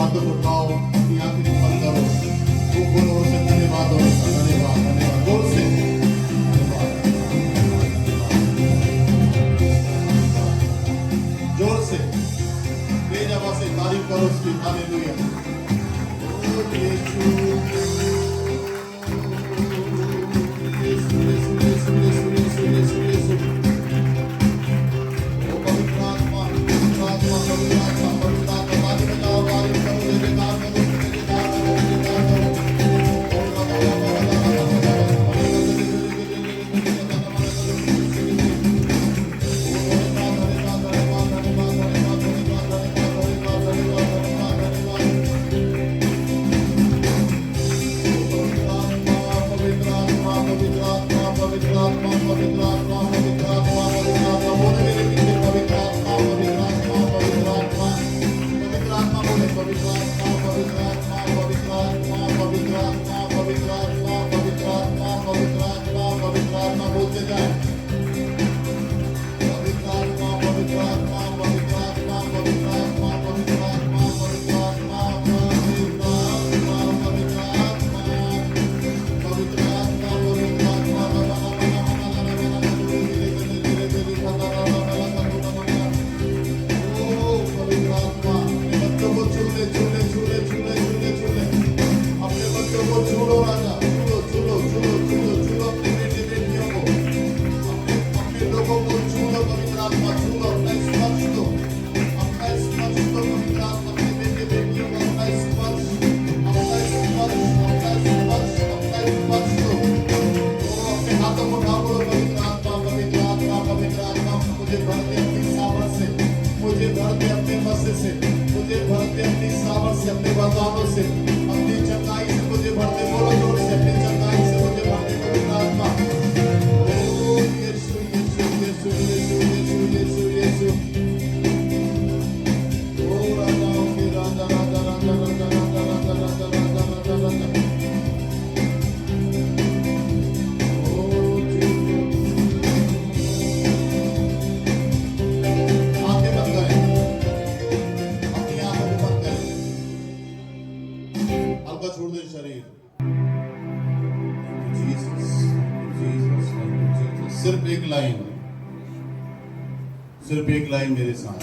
हाथों को उठाओ, अपनी आंखें बंद करो, वो बोलो से धन्यवाद हो, धन्यवाद धन्यवाद, जोर से धन्यवाद, जोर से तेज आवाज से तारीफ करो उसकी। हालेलुया। ओ यीशु यीशु यीशु यीशु यीशु यीशु यीशु यीशु। ओ पवित्र आत्मा पवित्र आत्मा पवित्र आत्मा पवित्र आत्मा, ताली बजाओ, तारीफ करो, जयकार करो, जयकार करो, जयकार करो। मुझे भरते अपनी सामर्थ से, अपने वरदानों से, अपनी चंगाई से मुझे भरते। बोलो जोर से, अपनी चंगाई से मुझे भरते पवित्र आत्मा। ओ यीशु यीशु यीशु यीशु यीशु यीशु यीशु। ओ राजाओं के राजा राजा राजा राजा राजा राजा राजा राजा राजा राजा। छोड़ दे शरीर। सिर्फ एक लाइन मेरे साथ।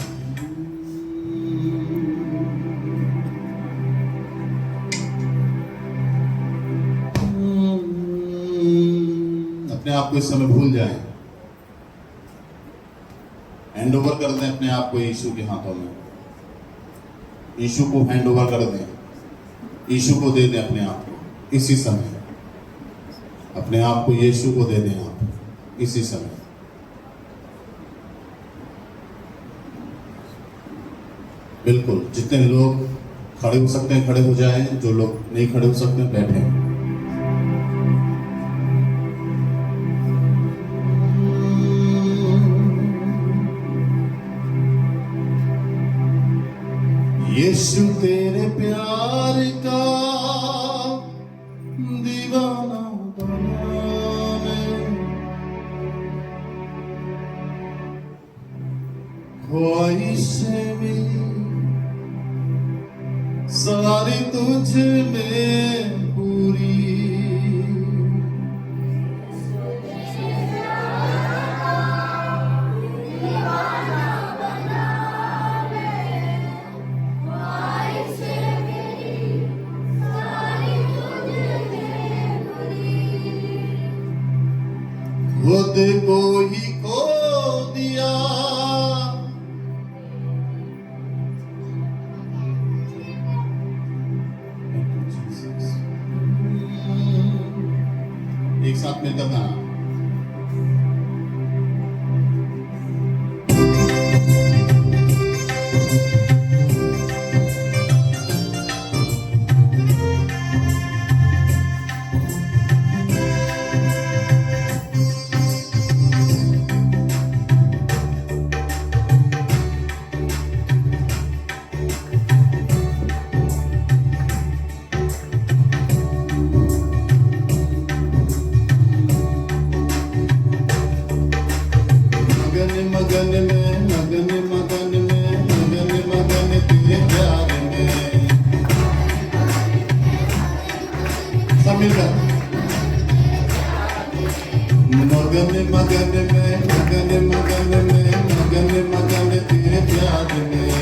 अपने आप को इस समय भूल जाएं, हैंड ओवर कर दें अपने आप को यीशु के हाथों में। यीशु को हैंड ओवर कर दें, यीशु को दे दें अपने आप को इसी समय। अपने आप को यीशु को दे दें आप इसी समय। बिल्कुल, जितने लोग खड़े हो सकते हैं खड़े हो जाएं, जो लोग नहीं खड़े हो सकते हैं बैठे। यीशु तेरे प्यार का दीवाना बना ख्वाहिशें भी सारी तुझ में पूरी। खुद को ही खो दिया, एक साथ मिलकर गाना। मगन तेरे प्यार में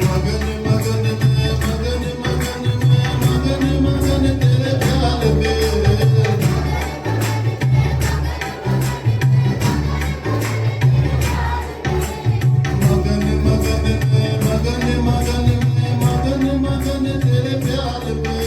मगन मगन में मगन मगन में मगन मगन तेरे प्यार में मगन मगन में मगन मगन में मगन मगन तेरे प्यार में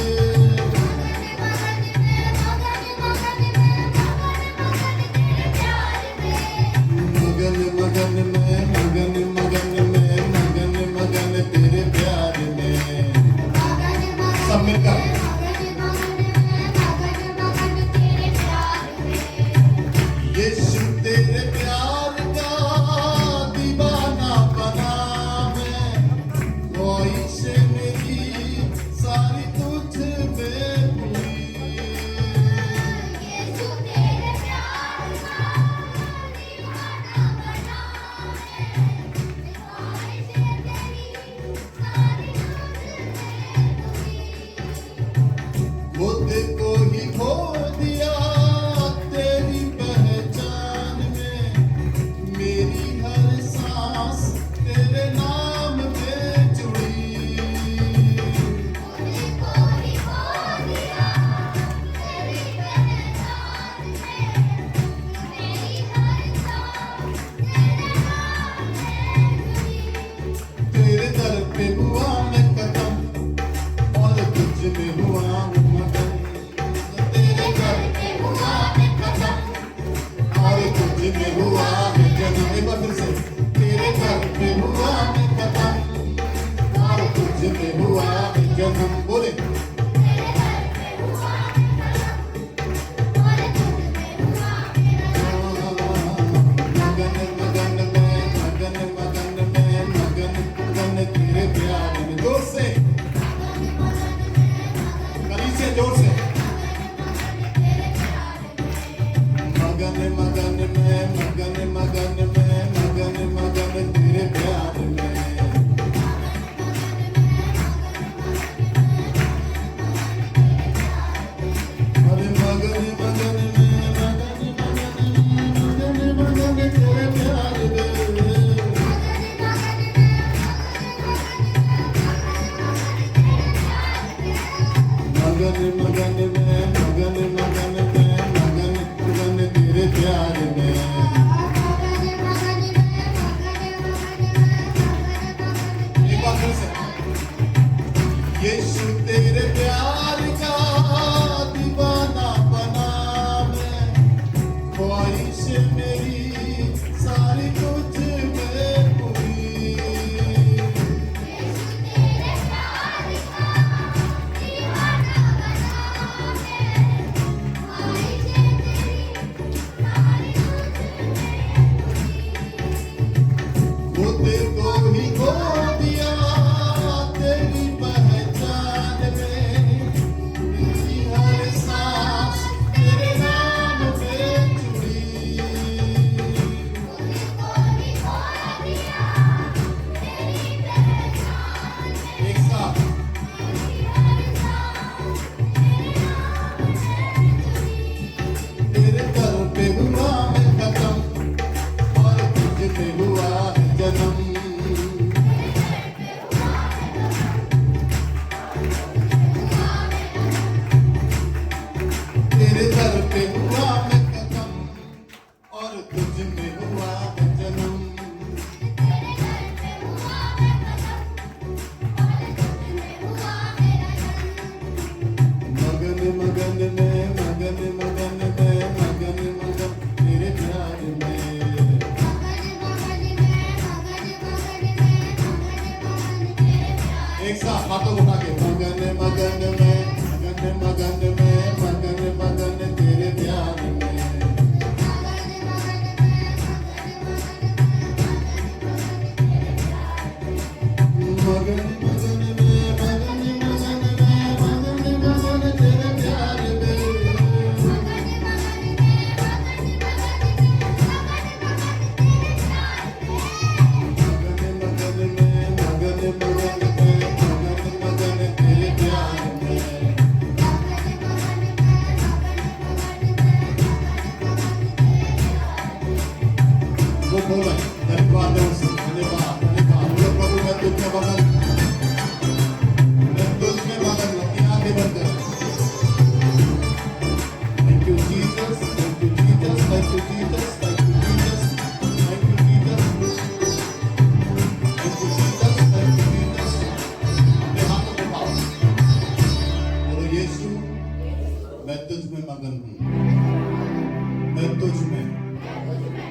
मैं तुझ में,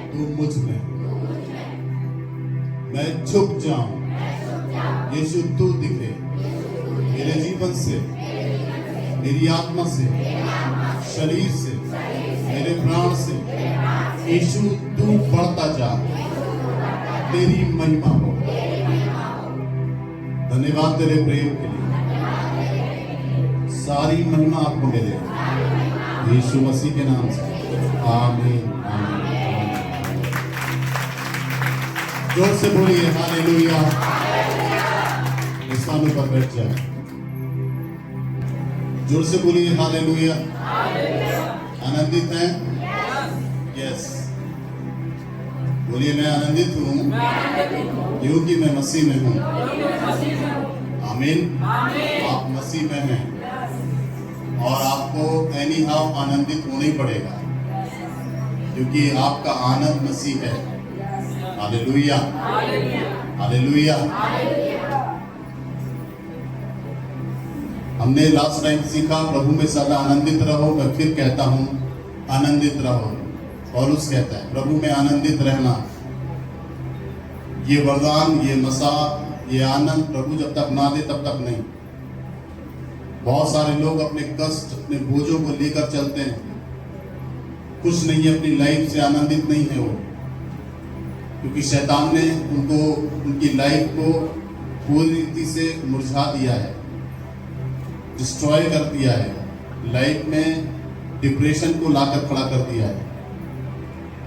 तू मुझ में, मैं झुक जाऊं, यीशु तू दिखे मेरे जीवन से, मेरी आत्मा से, शरीर से, मेरे प्राण से। यीशु तू बढ़ता जा, तेरी महिमा हो। धन्यवाद तेरे प्रेम के लिए, सारी महिमा आपको मिले यीशु मसीह के नाम से। आमीन, आमीन। जोर से बोलिए हालेलुया। स्थानों पर बैठ जाए, जोर से बोलिए हालेलुया। आनंदित हैं? यस, बोलिए मैं आनंदित हूँ क्योंकि मैं मसीह में हूँ। आमीन। आप मसीह में हैं और आपको एनी हाउ आनंदित होना ही पड़ेगा क्योंकि आपका आनंद मसीह है। Hallelujah, hallelujah. हमने लास्ट टाइम सीखा प्रभु में सदा आनंदित रहो। मैं फिर कहता हूँ आनंदित रहो। पौलुस कहता है प्रभु में आनंदित रहना। ये वरदान, ये मसा, ये आनंद प्रभु जब तक ना दे तब तक नहीं। बहुत सारे लोग अपने कष्ट, अपने बोझों को लेकर चलते हैं, खुश नहीं है, अपनी लाइफ से आनंदित नहीं है वो, क्योंकि शैतान ने उनको, उनकी लाइफ को पूरी रीति से मुरझा दिया है, डिस्ट्रॉय कर दिया है, लाइफ में डिप्रेशन को लाकर खड़ा कर दिया है।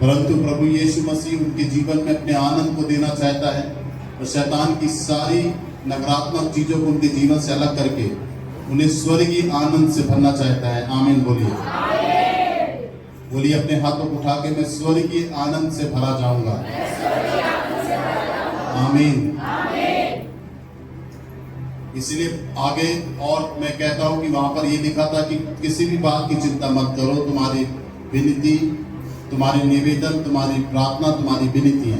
परंतु प्रभु यीशु मसीह उनके जीवन में अपने आनंद को देना चाहता है और शैतान की सारी नकारात्मक चीजों को उनके जीवन से अलग करके उन्हें स्वर्गीय आनंद से भरना चाहता है। आमीन बोलिए, बोलिए अपने हाथों को उठा के मैं स्वर्गीय आनंद से भरा जाऊंगा। आमीन। इसलिए आगे और मैं कहता हूं कि वहां पर ये लिखा था कि किसी भी बात की चिंता मत करो, तुम्हारी विनती, तुम्हारी निवेदन, तुम्हारी प्रार्थना, तुम्हारी विनतियां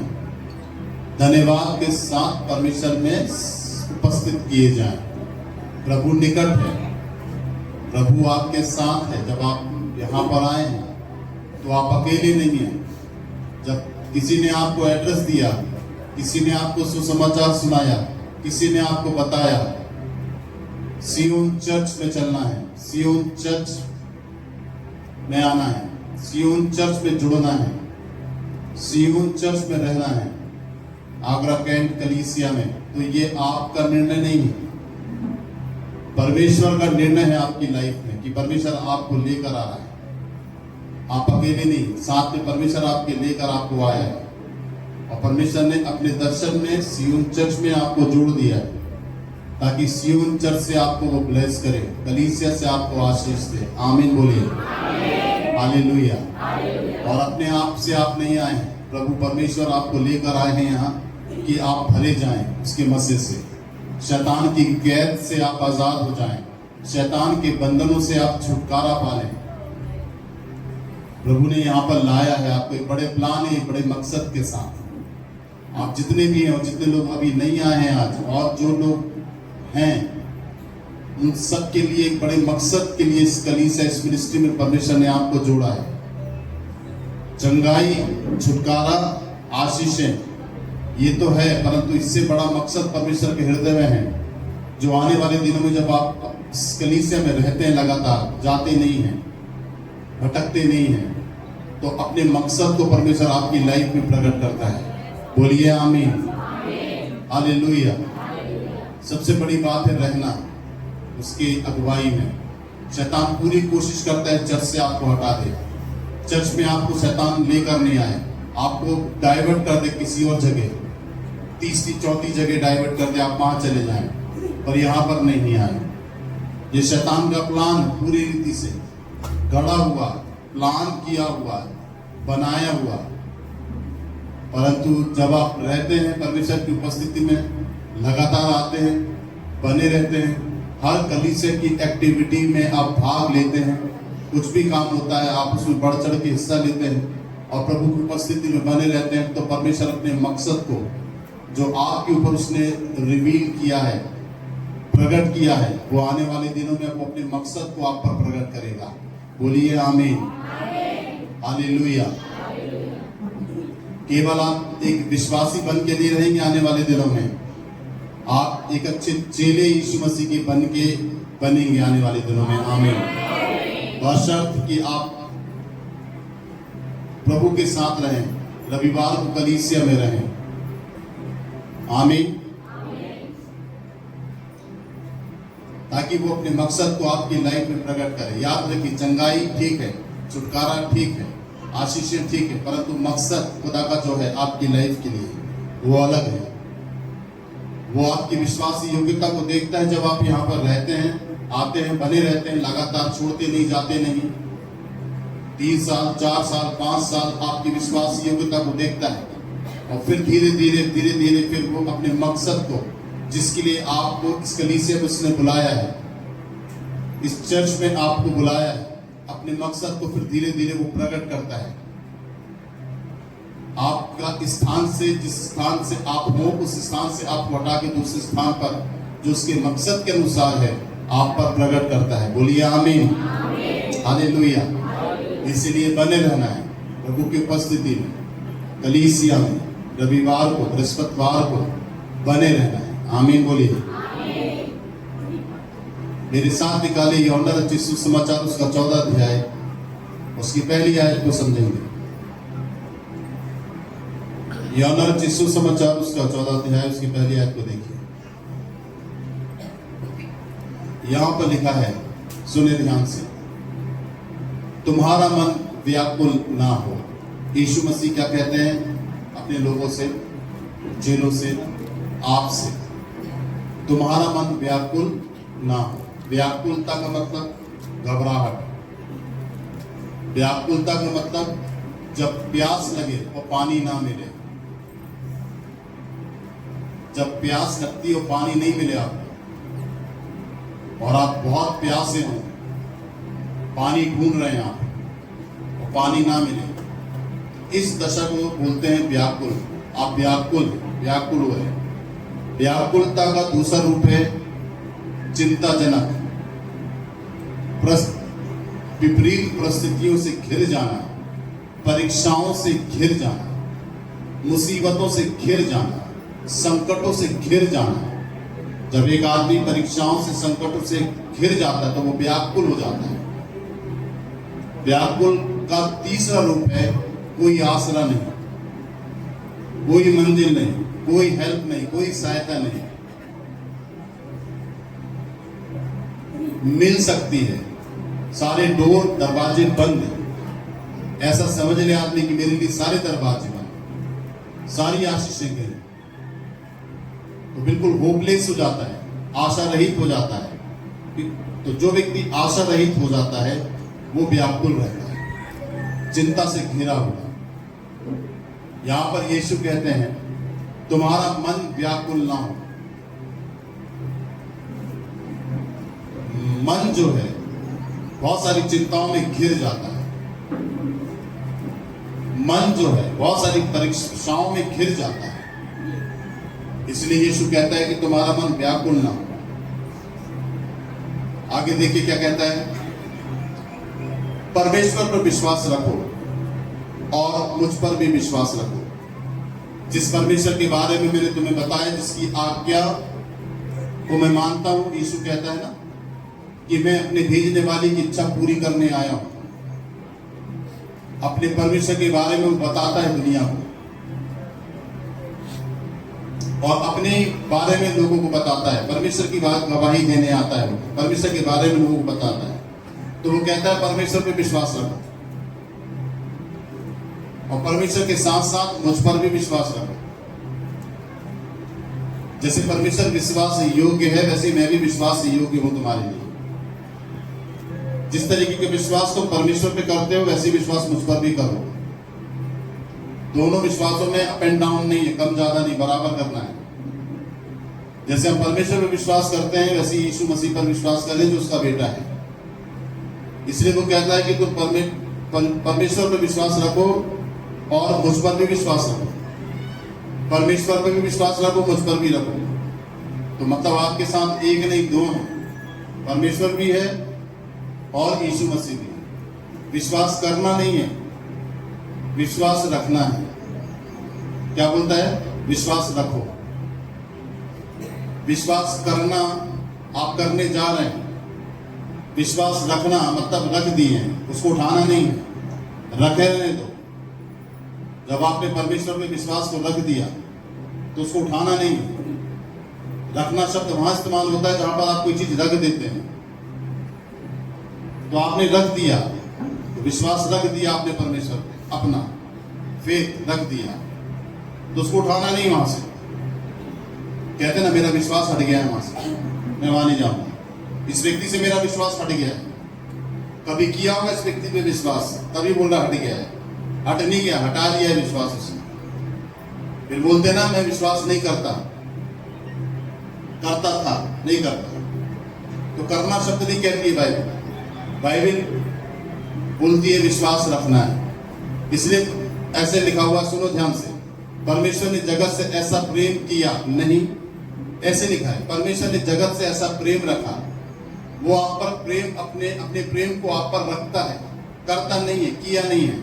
धन्यवाद के साथ परमेश्वर में उपस्थित किए जाएं। प्रभु निकट है, प्रभु आपके साथ है। जब आप यहाँ पर आए हैं तो आप अकेले नहीं हैं। जब किसी ने आपको एड्रेस दिया, किसी ने आपको सुसमाचार सुनाया, किसी ने आपको बताया सियोन चर्च में चलना है, सियोन चर्च में आना है, सियोन चर्च में जुड़ना है, सियोन चर्च में रहना है, आगरा कैंट कलीसिया में, तो ये आपका निर्णय नहीं है, परमेश्वर का निर्णय है आपकी लाइफ में कि परमेश्वर आपको लेकर आ रहा है। आप अकेले नहीं, साथ में परमेश्वर आपके लेकर आपको आया है और परमेश्वर ने अपने दर्शन में सियोन चर्च में आपको जोड़ दिया है ताकि सियोन चर्च से आपको वो ब्लेस करे, कलीसिया से आपको आशीष दे। आमीन बोलिए, हालेलुया। और अपने आप से आप नहीं आए हैं, प्रभु परमेश्वर आपको लेकर आए हैं यहाँ कि आप भरे जाएं उसके मसे से, शैतान की कैद से आप आजाद हो जाएं, शैतान के बंधनों से आप छुटकारा पालें। प्रभु ने यहाँ पर लाया है आपको एक बड़े प्लान है, एक बड़े मकसद के साथ। आप जितने भी हैं और जितने लोग अभी नहीं आए हैं आज और जो लोग हैं उन सब के लिए एक बड़े मकसद के लिए इस कलीसिया, इस मिनिस्ट्री में परमेश्वर ने आपको जोड़ा है। चंगाई, छुटकारा, आशीषें ये तो है, परंतु इससे बड़ा मकसद परमेश्वर के हृदय में है जो आने वाले दिनों में जब आप इस कलीसिया में रहते हैं, लगातार जाते नहीं हैं, भटकते नहीं हैं, तो अपने मकसद को परमेश्वर आपकी लाइफ में प्रकट करता है। बोलिए आमीन, हालेलुया। सबसे बड़ी बात है रहना उसकी अगुवाई में। शैतान पूरी कोशिश करता है चर्च से आपको हटा दे, चर्च में आपको शैतान लेकर नहीं आए, आपको डाइवर्ट कर दे किसी और जगह, तीसरी चौथी जगह डाइवर्ट कर दे, आप वहां चले जाएं, पर यहाँ पर नहीं आए। ये शैतान का प्लान पूरी रीति से गढ़ा हुआ, प्लान किया हुआ, बनाया हुआ। परंतु जब आप रहते हैं परमेश्वर की उपस्थिति में, लगातार आते हैं, बने रहते हैं, हर कलीसिया की एक्टिविटी में आप भाग लेते हैं, कुछ भी काम होता है आप उसमें बढ़ चढ़ के हिस्सा लेते हैं और प्रभु की उपस्थिति में बने रहते हैं, तो परमेश्वर अपने मकसद को जो आपके ऊपर उसने रिवील किया है, प्रकट किया है, वो आने वाले दिनों में वो अपने मकसद को आप पर प्रकट करेगा। बोलिए आमीन, हालेलुया। केवल आप एक विश्वासी बन के नहीं रहेंगे आने वाले दिनों में, आप एक अच्छे चेले यीशु मसीह के बनेंगे आने वाले दिनों में। आमीन। बशर्ते कि आप प्रभु के साथ रहें, रविवार को कलीसिया में रहें। आमीन। ताकि वो अपने मकसद को आपकी लाइफ में प्रकट करे। याद रखिए, चंगाई ठीक है, छुटकारा ठीक है, आशीषें ठीक है, परंतु मकसद खुदा का जो है आपकी लाइफ के लिए वो अलग है। वो आपकी विश्वासी योग्यता को देखता है। जब आप यहाँ पर रहते हैं, आते हैं, बने रहते हैं, लगातार छोड़ते नहीं, जाते नहीं, 3 साल 4 साल 5 साल आपकी विश्वासी योग्यता को देखता है, और फिर धीरे धीरे फिर वो अपने मकसद को, जिसके लिए आपको इस कलीसिया में उसने बुलाया है, इस चर्च में आपको बुलाया है, अपने मकसद को फिर धीरे धीरे वो प्रकट करता है। आपका स्थान से, जिस स्थान से आप हो, उस स्थान से आपको हटा के दूसरे स्थान पर जो उसके मकसद के अनुसार है आप पर प्रकट करता है। बोलिए आमीन। हालेलुया। इसीलिए बने रहना है प्रभु की उपस्थिति में, कलीसिया में, रविवार को, बृहस्पतिवार को बने रहना है। आमीन बोलिए। मेरे साथ निकाले यूहन्ना रचित सुसमाचार उसका 14 अध्याय, उसकी पहली आयत को समझेंगे। यूहन्ना रचित सुसमाचार उसका 14 अध्याय, उसकी पहली आयत को देखिए। यहां पर लिखा है, सुने ध्यान से, तुम्हारा मन व्याकुल ना हो। यीशु मसीह क्या कहते हैं अपने लोगों से, चेलों से, आपसे? तुम्हारा मन व्याकुल ना हो। व्याकुलता का मतलब घबराहट। व्याकुलता का मतलब जब प्यास लगे और पानी ना मिले। जब प्यास लगती और पानी नहीं मिले आपको, और आप बहुत प्यासे हो, पानी ढूंढ रहे हैं आप और पानी ना मिले, इस दशा को बोलते हैं व्याकुल। आप व्याकुल हो रहे। व्याकुलता का दूसरा रूप है चिंताजनक, विपरीत परिस्थितियों से घिर जाना, परीक्षाओं से घिर जाना, मुसीबतों से घिर जाना, संकटों से घिर जाना। जब एक आदमी परीक्षाओं से, संकटों से घिर जाता है तो वो व्याकुल हो जाता है। व्याकुल का तीसरा रूप है कोई आसरा नहीं, कोई मंजिल नहीं, कोई हेल्प नहीं, कोई सहायता नहीं मिल सकती है। सारे डोर, दरवाजे बंद हैं। ऐसा समझ ले आदमी कि मेरे लिए सारे दरवाजे बंद, सारी आशीषें गिरे, तो बिल्कुल होपलेस हो जाता है, आशा रहित हो जाता है। तो जो व्यक्ति आशा रहित हो जाता है वो व्याकुल रहता है, चिंता से घिरा हुआ। यहां पर यीशु कहते हैं तुम्हारा मन व्याकुल ना हो। मन जो है बहुत सारी चिंताओं में घिर जाता है। मन जो है बहुत सारी परीक्षाओं में घिर जाता है। इसलिए यीशु कहता है कि तुम्हारा मन व्याकुल ना हो। आगे देखिए क्या कहता है, परमेश्वर पर विश्वास रखो और मुझ पर भी विश्वास रखो। जिस परमेश्वर के बारे में मैंने तुम्हें बताया, जिसकी आज्ञा को मैं मानता हूं, यीशु कहता है ना कि मैं अपने भेजने वाले की इच्छा पूरी करने आया हूं। अपने परमेश्वर के बारे में वो बताता है दुनिया को, और अपने बारे में लोगों को बताता है। परमेश्वर की बात गवाही देने आता है, परमेश्वर के बारे में लोगों को बताता है। तो वो कहता है परमेश्वर पे विश्वास रखो, और परमेश्वर के साथ साथ मुझ पर भी विश्वास रखो। जैसे परमेश्वर विश्वास योग्य है, वैसे मैं भी विश्वास योग्य हूं तुम्हारे लिए। जिस तरीके के विश्वास तुम परमेश्वर पे करते हो, वैसे विश्वास मुझ पर भी करो। दोनों विश्वासों में अप एंड डाउन नहीं है, कम ज्यादा नहीं, बराबर करना है। जैसे हम परमेश्वर पर विश्वास करते हैं, वैसे यीशु मसीह पर विश्वास करें जो उसका बेटा है। इसलिए वो कहता है कि तुम परमेश्वर पर विश्वास रखो और मुझ पर भी विश्वास रखो। परमेश्वर पर भी विश्वास रखो, मुझ पर भी रखो। तो मतलब आपके साथ एक नहीं दो हैं, परमेश्वर भी है और यीशु मसीह भी है। विश्वास करना नहीं है, विश्वास रखना है। क्या बोलता है? विश्वास रखो। विश्वास करना आप करने जा रहे हैं, विश्वास रखना मतलब रख दिए हैं, उसको उठाना नहीं है, रखे रहने दो। जब आपने परमेश्वर में विश्वास को रख दिया तो उसको उठाना नहीं है। रखना शब्द वहां इस्तेमाल होता है जहां पर आप कोई चीज रख देते हैं। तो आपने रख दिया, तो विश्वास रख दिया आपने परमेश्वर पे, अपना फेथ रख दिया, तो उसको उठाना नहीं वहां से। कहते ना मेरा विश्वास हट गया है वहां से, मैं वहां नहीं जाऊंगा, इस व्यक्ति से मेरा विश्वास हट गया है। कभी किया होगा इस व्यक्ति पे विश्वास, तभी बोल रहा हट गया है। हट नहीं गया, हटा दिया है विश्वास उसने। फिर बोलते ना मैं विश्वास नहीं करता, करता था, नहीं करता। तो करना शब्द नहीं कहती है बाइबल। बाइबल बोलती है विश्वास रखना है। इसलिए ऐसे लिखा हुआ, सुनो ध्यान से, परमेश्वर ने जगत से ऐसा प्रेम किया, नहीं ऐसे लिखा है, परमेश्वर ने जगत से ऐसा प्रेम रखा। वो आप पर प्रेम, अपने अपने प्रेम को आप पर रखता है, करता नहीं है, किया नहीं है,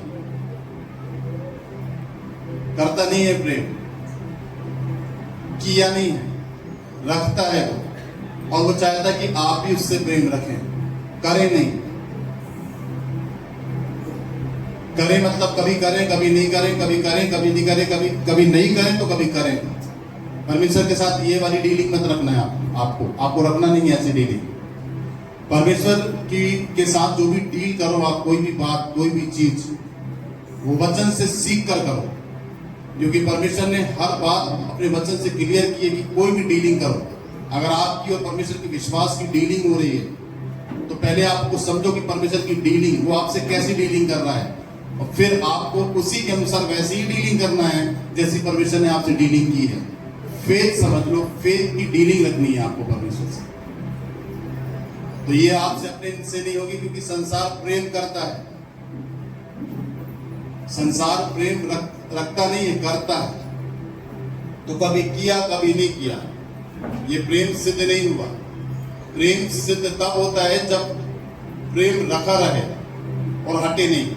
करता नहीं है प्रेम, किया नहीं है, रखता है वो। और वो चाहता है कि आप भी उससे प्रेम रखें, करें नहीं। करें मतलब कभी करें कभी नहीं करें, कभी करें कभी नहीं करें, कभी कभी नहीं करें तो कभी करें। परमेश्वर के साथ ये वाली डीलिंग मत रखना है आपको रखना नहीं है ऐसी डीलिंग। परमेश्वर की के साथ जो भी डील करो आप, कोई भी बात, कोई भी चीज, वो वचन से सीख कर करो, क्योंकि परमेश्वर ने हर बात अपने वचन से क्लियर की है कि कोई भी डीलिंग करो। अगर आपकी और परमेश्वर की विश्वास की डीलिंग हो रही है तो पहले आपको समझो कि परमेश्वर की डीलिंग, वो आपसे कैसी डीलिंग कर रहा है, और फिर आपको उसी के अनुसार वैसी ही डीलिंग करना है जैसी परमेश्वर ने आपसे डीलिंग की है। फेथ समझ लो, फेथ की डीलिंग रखनी है आपको परमेश्वर से। तो ये आपसे अपने से नहीं होगी, क्योंकि संसार प्रेम करता है, संसार प्रेम रखता नहीं है, करता है। तो कभी किया कभी नहीं किया, ये प्रेम सिद्ध नहीं हुआ। प्रेम सिद्ध तब होता है जब प्रेम रखा रहे और हटे नहीं।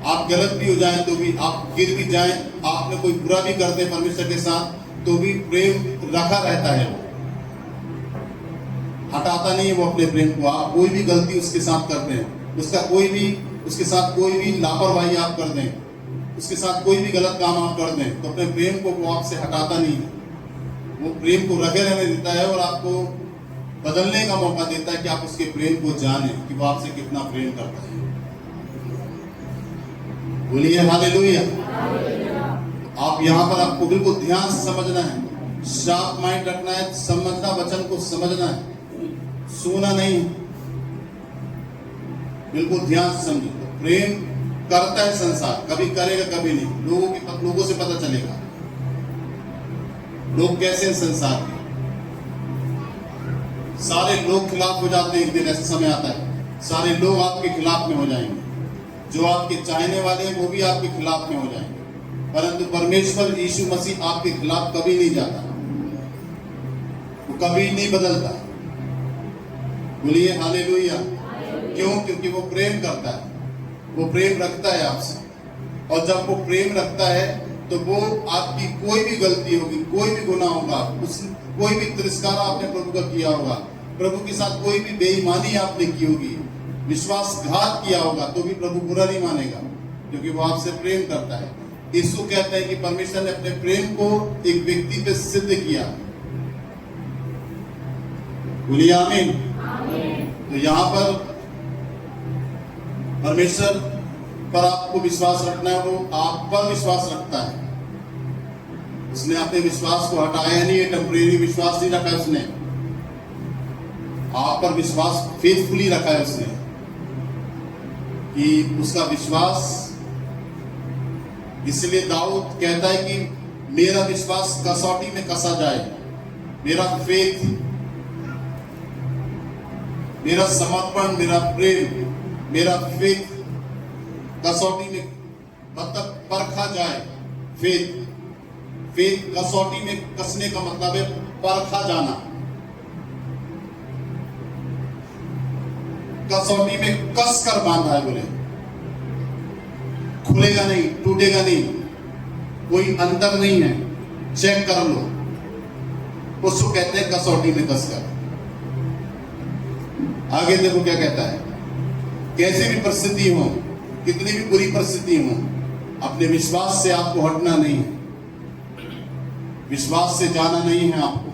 आप गलत भी हो जाएं तो भी, आप गिर भी जाएं, आपने कोई बुरा भी कर दे परमेश्वर के साथ, तो भी प्रेम रखा रहता है, वो हटाता नहीं है वो अपने प्रेम को। आप कोई भी गलती उसके साथ करते हैं, उसके साथ कोई भी लापरवाही आप कर दें, उसके साथ कोई भी गलत काम आप कर दें, तो अपने प्रेम को वो आपसे हटाता नहीं है। वो प्रेम को रखे रहने देता है और आपको बदलने का मौका देता है कि आप उसके प्रेम को जाने कि वो आपसे कितना प्रेम करता है। बोलिए हालेलुया। आप यहाँ पर आपको बिल्कुल ध्यान से समझना है, शार्प माइंड रखना है, समझना, वचन को समझना है, सुना नहीं, बिल्कुल ध्यान से समझो। तो प्रेम करता है संसार, कभी करेगा कभी नहीं। लोगों से पता चलेगा लोग कैसे हैं संसार के। सारे लोग खिलाफ हो जाते हैं, एक दिन ऐसा समय आता है सारे लोग आपके खिलाफ में हो जाएंगे। जो आपके चाहने वाले हैं वो भी आपके खिलाफ में हो जाएंगे, परंतु परमेश्वर यीशु मसीह आपके खिलाफ कभी नहीं जाता, वो कभी नहीं बदलता। बोलिए हालेलुया। क्यों? क्योंकि वो प्रेम करता है, वो प्रेम रखता है आपसे। और जब वो प्रेम रखता है तो वो आपकी कोई भी गलती होगी, कोई भी गुनाह होगा, कोई भी तिरस्कार आपने प्रभु का किया होगा, प्रभु के साथ कोई भी बेईमानी आपने की होगी, विश्वासघात किया होगा, तो भी प्रभु बुरा नहीं मानेगा, क्योंकि वो आपसे प्रेम करता है। यीशु कहते हैं कि परमेश्वर ने अपने प्रेम को एक व्यक्ति पे सिद्ध किया। बोलिए आमीन। तो यहाँ पर परमेश्वर पर आपको विश्वास रखना है, वो आप पर विश्वास रखता है। उसने अपने विश्वास को हटाया नहीं है, टेम्परेरी विश्वास नहीं रखा है उसने, आप पर विश्वास फेथफुली रखा है उसने, कि उसका विश्वास। इसलिए दाऊद कहता है कि मेरा विश्वास कसौटी में कसा जाए, मेरा फेथ, मेरा समर्पण, मेरा प्रेम, मेरा फेथ कसौटी में मतलब परखा जाए। फेथ कसौटी में कसने का मतलब है परखा जाना, कसौटी में कस कर बांधा है। बोले खुलेगा नहीं, टूटेगा नहीं, कोई अंतर नहीं है। चेक कर लो, उसको कहते हैं कसौटी में कसकर। आगे देखो क्या कहता है, कैसी भी परिस्थिति हो, कितनी भी बुरी परिस्थिति हो, अपने विश्वास से आपको हटना नहीं है, विश्वास से जाना नहीं है, आपको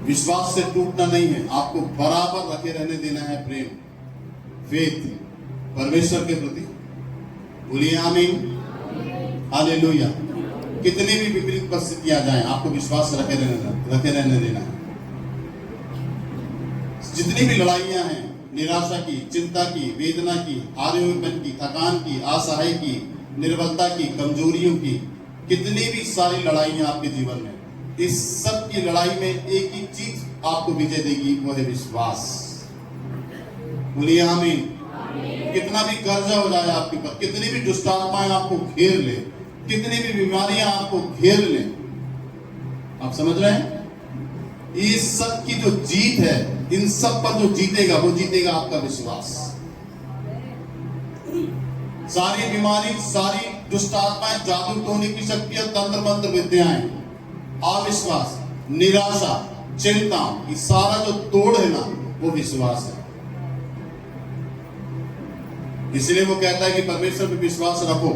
विश्वास से टूटना नहीं है, आपको बराबर रखे रहने देना है प्रेम, फेथ परमेश्वर के प्रति। बोलिए आमीन, हालेलुया। कितनी भी विपरीत परिस्थितियां जाएं, आपको विश्वास रखे रहने देना है। जितनी भी लड़ाइयां हैं, निराशा की, चिंता की, वेदना की, आर्योपन की, थकान की, असहाय की, निर्बलता की, कमजोरियों की, कितनी भी सारी लड़ाइयां आपके जीवन में, इस सब की लड़ाई में एक ही चीज आपको विजय देगी, वो है विश्वास। बोलिए आमीन। कितना भी कर्जा हो जाए आपके ऊपर, कितनी भी दुष्ट आत्माएं आपको घेर ले, कितनी भी बीमारियां आपको घेर ले, आप समझ रहे हैं, इस सब की जो जीत है, इन सब पर जो जीतेगा वो जीतेगा आपका विश्वास। सारी बीमारी, सारी दुष्ट आत्माएं, जादू टोने की शक्तियां, तंत्र मंत्र विद्याएं, अविश्वास, निराशा, चिंता, ये सारा जो तोड़ है ना, वो विश्वास है। इसलिए वो कहता है कि परमेश्वर पे विश्वास रखो।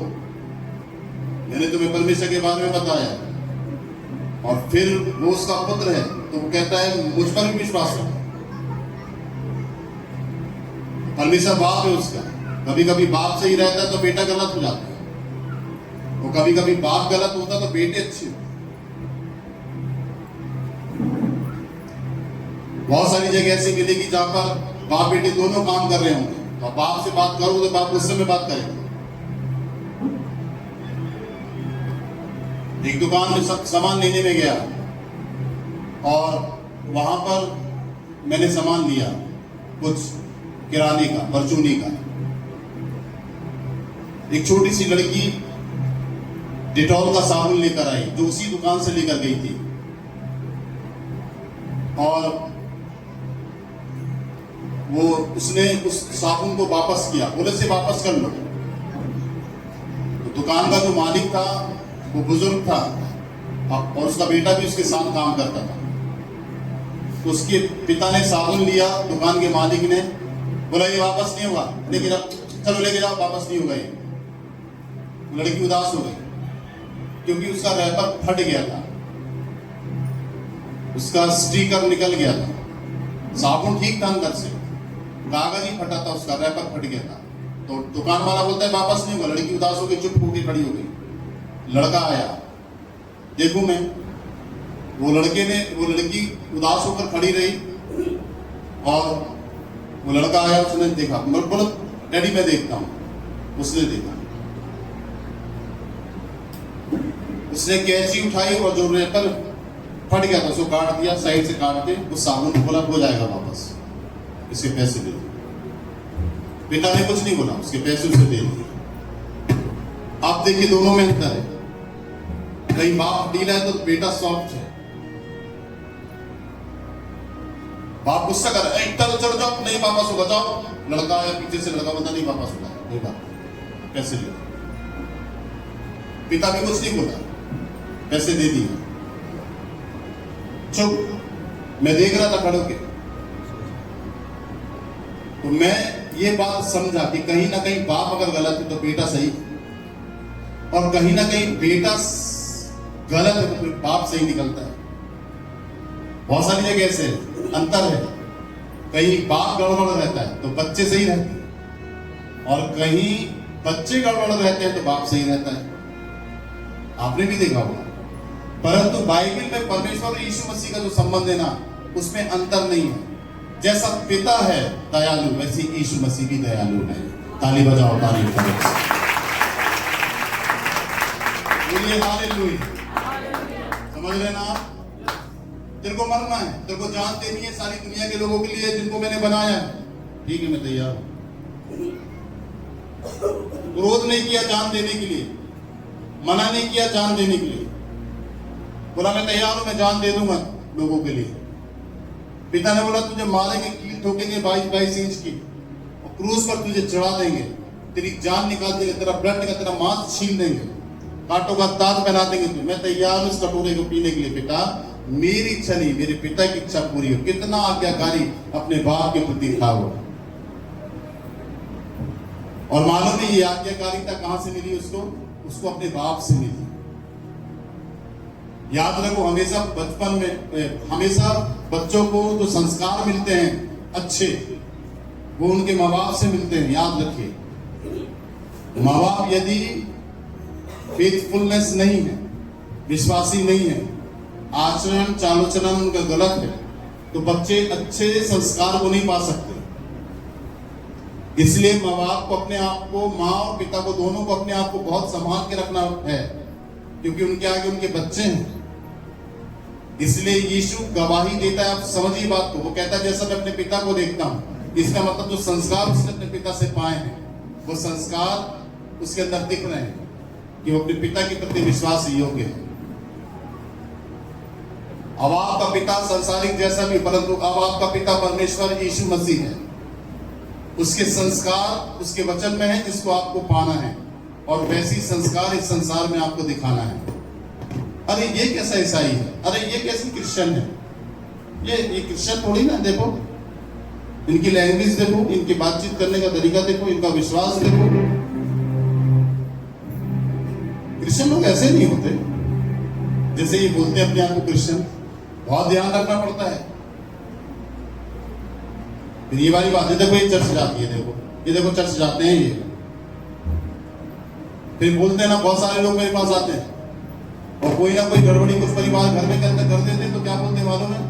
मैंने तुम्हें परमेश्वर के बारे में बताया, और फिर वो उसका पुत्र है, तो वो कहता है मुझ पर भी विश्वास रखो। परमेश्वर बाप है उसका। कभी कभी बाप सही रहता है तो बेटा गलत हो जाता है, और कभी कभी बाप गलत होता तो बेटे अच्छे। बहुत सारी जगह ऐसी मिलेगी जहां पर बाप बेटे दोनों काम कर रहे होंगे, तो बाप से बात करो तो बाप गुस्से में बात करेगा। एक दुकान में सब सामान लेने में गया, और वहां पर मैंने सामान लिया कुछ किराने का, परचूनी का। एक छोटी सी लड़की डिटॉल का साबुन लेकर आई, जो उसी दुकान से लेकर गई थी, और वो उसने उस साबुन को वापस किया, बोले से वापस कर लो। तो दुकान का जो मालिक था वो बुजुर्ग था, और उसका बेटा भी उसके साथ काम करता था। तो उसके पिता ने साबुन लिया, दुकान के मालिक ने बोला ये वापस नहीं होगा, लेके जाओ, चलो लेके जाओ, वापस नहीं होगा ये। लड़की उदास हो गई, क्योंकि उसका रैपर फट गया था, उसका स्टिकर निकल गया था। साबुन ठीक था अंदर से, कागज ही फटा था, उसका रैपर फट गया था। तो दुकान वाला बोलता है वापस नहीं होगा। लड़की उदास हो गई, चुप होकर खड़ी हो गई। लड़का आया, देखूं मैं, वो लड़की उदास होकर खड़ी रही, और वो लड़का आया, उसने देखा, बोलो डैडी मैं देखता हूं। उसने देखा, उसने कैंची उठाई, और जो रैपर फट गया था उसको काट दिया, साइड से काट के उस साबुन को बोला हो जाएगा वापस, इसके पैसे दे दो। पिता ने कुछ नहीं बोला, उसके पैसे उसे दे दिए। आप देखिए दोनों में अंतर है। कहीं बाप ढीला है तो बेटा सॉफ्ट है। बाप गुस्सा कर रहा है, चलो जाओ, नहीं वापस होगा, जाओ। लड़का आया पीछे से, लड़का बंदा नहीं वापस होगा, नहीं बात, पैसे ले। पिता भी कुछ नहीं बोला, पैसे दे दिए, चुप। मैं देख रहा था खड़े होके, तो मैं ये बात समझा कि कहीं ना कहीं बाप अगर गलत है तो बेटा सही, और कहीं ना कहीं बेटा गलत है तो बाप सही निकलता है। बहुत सारी जगह ऐसे अंतर है, कहीं बाप गड़बड़ रहता है तो बच्चे सही रहते हैं, और कहीं बच्चे गड़बड़ रहते हैं तो बाप सही रहता है। आपने भी देखा होगा। परंतु बाइबल में परमेश्वर और यीशु मसीह का जो संबंध है ना, उसमें अंतर नहीं है। जैसा पिता है दयालु, वैसे यीशु मसीह भी दयालु है। ताली बजाओ, ताली बजाओ, बोलिए हालेलुया। समझ रहे ना आप? तेरे को मरना है, तेरे को जान देनी है सारी दुनिया के लोगों के लिए जिनको मैंने बनाया है, ठीक है मैं तैयार हूं। क्रोध नहीं किया जान देने के लिए, मना नहीं किया जान देने के लिए, बोला मैं तैयार हूं, मैं जान दे दूंगा लोगों के लिए। पिता ने बोला तुझे मारेंगे, कील ठोकेंगे 22-22 इंच की, और क्रूस पर तुझे चढ़ा देंगे, तेरी जान निकाल देंगे, तेरा ब्लड निकाल, तेरा मांस छीन देंगे, कांटों का ताज पहना देंगे तुझे। मैं तैयार हूं इस कटोरे को पीने के लिए पिता, मेरी इच्छा नहीं मेरे पिता की इच्छा पूरी हो। कितना आज्ञाकारी अपने बाप के प्रति था वो। और मालूम है ये आज्ञाकारिता कहां से मिली उसको अपने बाप से मिली। याद रखो, हमेशा बचपन में हमेशा बच्चों को जो संस्कार मिलते हैं अच्छे, वो उनके माँ बाप से मिलते हैं। याद रखिए, माँ बाप यदि फेथफुलनेस नहीं है, विश्वासी नहीं है, आचरण चालोचलन उनका गलत है, तो बच्चे अच्छे संस्कार को नहीं पा सकते। इसलिए माँ बाप को अपने आप को, माँ और पिता को, दोनों को अपने आप को बहुत संभाल के रखना है, क्योंकि उनके आगे उनके बच्चे हैं। इसलिए यीशु गवाही देता है। आप समझिए बात को, वो कहता है जैसा मैं अपने पिता को देखता हूं, इसका मतलब जो संस्कार उसने अपने पिता से पाए हैं, वो संस्कार उसके अंदर दिख रहे हैं कि वो अपने पिता के प्रति विश्वास योग्य है। अब आपका पिता संसारिक जैसा भी, परंतु अब आपका पिता परमेश्वर यीशु मसीह है। उसके संस्कार उसके वचन में है, जिसको आपको पाना है, और वैसी संस्कार इस संसार में आपको दिखाना है। अरे ये कैसा ईसाई है, अरे ये कैसी क्रिश्चियन है, ये क्रिश्चियन थोड़ी ना। देखो इनकी लैंग्वेज देखो, इनकी बातचीत करने का तरीका देखो, इनका विश्वास देखो। क्रिश्चियन लोग ऐसे नहीं होते जैसे ये बोलते हैं अपने आप को क्रिश्चियन। बहुत ध्यान रखना पड़ता है। फिर ये वाली बात है, देखो ये चर्च जाती है, देखो ये देखो चर्च जाते हैं ये, फिर बोलते हैं ना, बहुत सारे लोग मेरे पास आते हैं और कोई ना कोई गड़बड़ी कुछ परिवार घर में के अंदर कर देते हैं, तो क्या बोलते हैं मालूम है,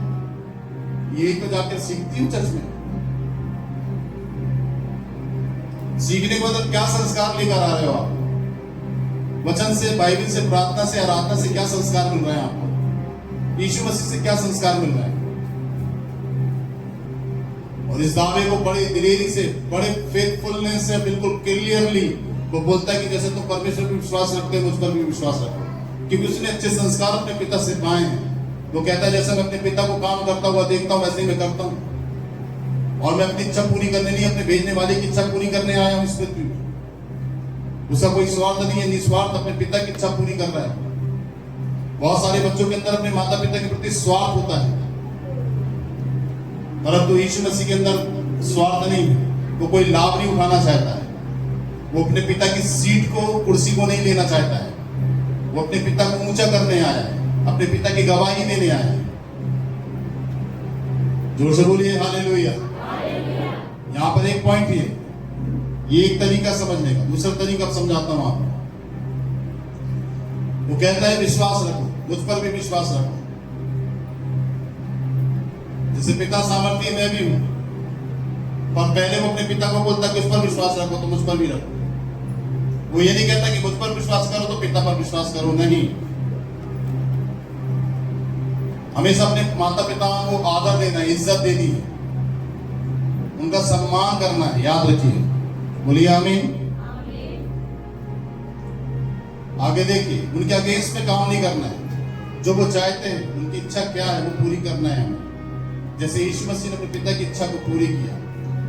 यही तो जाकर सीखती हूँ चर्च में। सीखने को मतलब क्या संस्कार लेकर आ रहे हो आप? वचन से, बाइबल से, प्रार्थना से, आराधना से क्या संस्कार मिल रहे हैं आपको? यीशु मसीह से क्या संस्कार मिल रहा है? और इस दावे को बड़े दिलेरी से, बड़े फेथफुलनेस से, बिल्कुल क्लियरली वो बोलता है कि जैसे तुम परमेश्वर पर विश्वास रखते हो, मुझ पर भी विश्वास रखो, क्योंकि उसने अच्छे संस्कार अपने पिता से पाए हैं। वो कहता है जैसा मैं अपने पिता को काम करता हुआ देखता हूं, वैसे ही मैं करता हूं। और मैं अपनी इच्छा पूरी करने नहीं, अपने भेजने वाले की इच्छा पूरी करने आया हूं इस पृथ्वी में। उसका कोई स्वार्थ नहीं है, निस्वार्थ अपने पिता की इच्छा पूरी कर रहा है। बहुत सारे बच्चों के अंदर अपने माता पिता के प्रति स्वार्थ होता है, परंतु यीशु मसीह के अंदर स्वार्थ नहीं है। वो कोई लाभ नहीं उठाना चाहता है, वो अपने पिता की सीट को, कुर्सी को नहीं लेना चाहता है। वो अपने पिता को ऊंचा करने आया है, अपने पिता की गवाही देने आया है। जोर से बोलिए हालेलुया। यहां पर एक पॉइंट ये एक तरीका समझने का। दूसरा तरीका समझाता हूं आपको। वो कहता है विश्वास रखो, मुझ पर भी विश्वास रखो। जैसे पिता सामर्थ्य मैं भी हूं, पर पहले वो अपने पिता को बोलता है कि उस पर विश्वास रखो, तो मुझ पर भी रखो। वो ये नहीं कहता कि मुझ पर विश्वास करो तो पिता पर विश्वास करो, नहीं। हमेशा अपने माता पिताओं को आदर देना, इज्जत देनी है, उनका सम्मान करना है। याद रखिए, बोलिए आमीन। आगे देखिए, उनके अगेंस्ट में काम नहीं करना है। जो वो चाहते हैं, उनकी इच्छा क्या है, वो पूरी करना है हमें। जैसे यीशु मसीह ने अपने पिता की इच्छा को पूरी किया।